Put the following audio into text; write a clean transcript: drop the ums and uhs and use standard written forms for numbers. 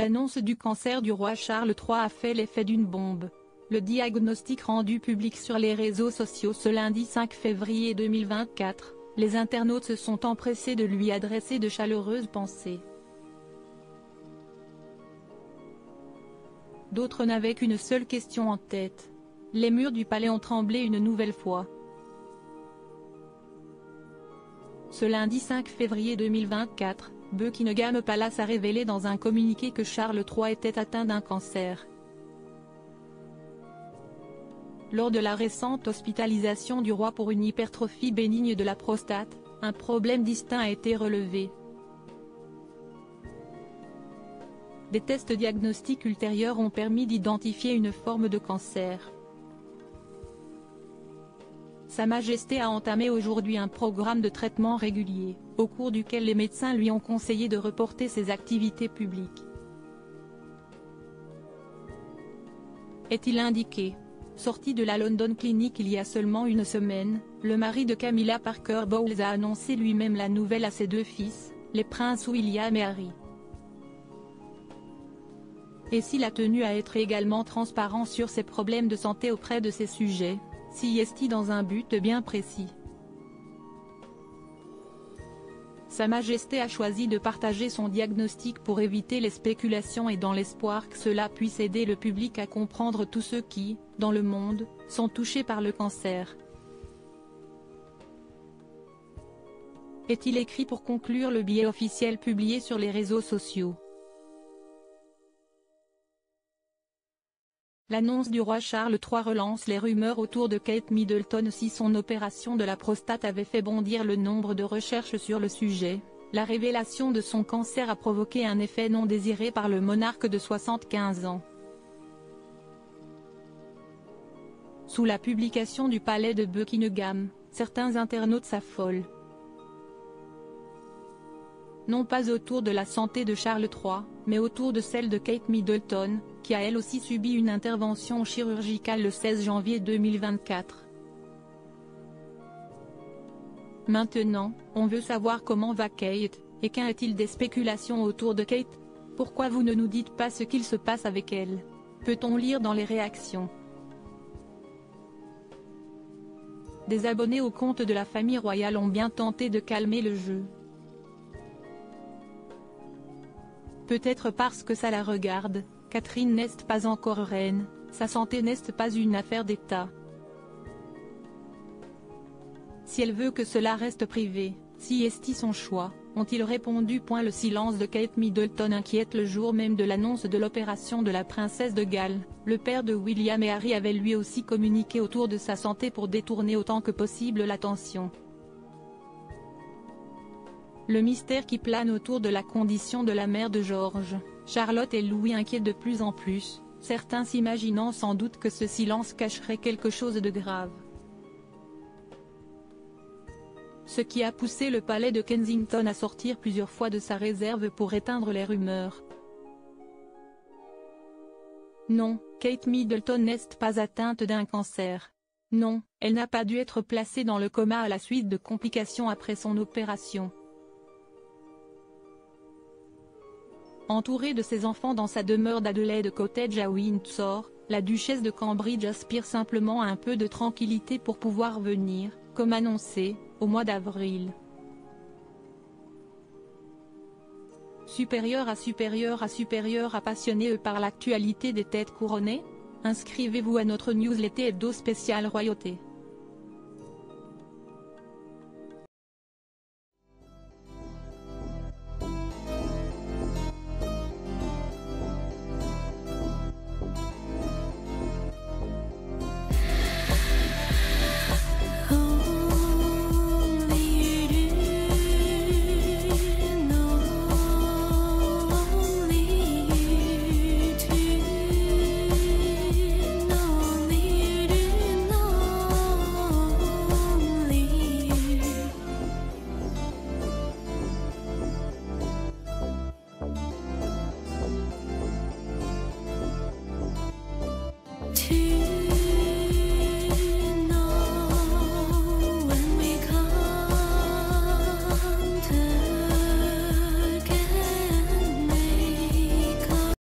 L'annonce du cancer du roi Charles III a fait l'effet d'une bombe. Le diagnostic rendu public sur les réseaux sociaux ce lundi 5 février 2024, les internautes se sont empressés de lui adresser de chaleureuses pensées. D'autres n'avaient qu'une seule question en tête. Les murs du palais ont tremblé une nouvelle fois. Ce lundi 5 février 2024, Buckingham Palace a révélé dans un communiqué que Charles III était atteint d'un cancer. Lors de la récente hospitalisation du roi pour une hypertrophie bénigne de la prostate, un problème distinct a été relevé. Des tests diagnostiques ultérieurs ont permis d'identifier une forme de cancer. Sa Majesté a entamé aujourd'hui un programme de traitement régulier, au cours duquel les médecins lui ont conseillé de reporter ses activités publiques. Est-il indiqué? Sorti de la London Clinic il y a seulement une semaine, le mari de Camilla Parker Bowles a annoncé lui-même la nouvelle à ses deux fils, les princes William et Harry. Et s'il a tenu à être également transparent sur ses problèmes de santé auprès de ses sujets, s'y est-il dans un but bien précis. Sa Majesté a choisi de partager son diagnostic pour éviter les spéculations et dans l'espoir que cela puisse aider le public à comprendre tous ceux qui, dans le monde, sont touchés par le cancer. Est-il écrit pour conclure le billet officiel publié sur les réseaux sociaux. L'annonce du roi Charles III relance les rumeurs autour de Kate Middleton. Si son opération de la prostate avait fait bondir le nombre de recherches sur le sujet, la révélation de son cancer a provoqué un effet non désiré par le monarque de 75 ans. Sous la publication du palais de Buckingham, certains internautes s'affolent. Non pas autour de la santé de Charles III, mais autour de celle de Kate Middleton, qui a elle aussi subi une intervention chirurgicale le 16 janvier 2024. Maintenant, on veut savoir comment va Kate, et qu'en est-il des spéculations autour de Kate? Pourquoi vous ne nous dites pas ce qu'il se passe avec elle? Peut-on lire dans les réactions? Des abonnés au compte de la famille royale ont bien tenté de calmer le jeu. Peut-être parce que ça la regarde, Catherine n'est pas encore reine, sa santé n'est pas une affaire d'État. Si elle veut que cela reste privé, si est-il son choix, ont-ils répondu. Le silence de Kate Middleton inquiète le jour même de l'annonce de l'opération de la princesse de Galles. Le père de William et Harry avait lui aussi communiqué autour de sa santé pour détourner autant que possible l'attention. Le mystère qui plane autour de la condition de la mère de George, Charlotte et Louis inquiète de plus en plus, certains s'imaginant sans doute que ce silence cacherait quelque chose de grave. Ce qui a poussé le palais de Kensington à sortir plusieurs fois de sa réserve pour éteindre les rumeurs. Non, Kate Middleton n'est pas atteinte d'un cancer. Non, elle n'a pas dû être placée dans le coma à la suite de complications après son opération. Entourée de ses enfants dans sa demeure d'Adelaide Cottage à Windsor, la duchesse de Cambridge aspire simplement à un peu de tranquillité pour pouvoir venir, comme annoncé, au mois d'avril. Supérieur à passionné par l'actualité des têtes couronnées? Inscrivez-vous à notre newsletter hebdo spécial royauté.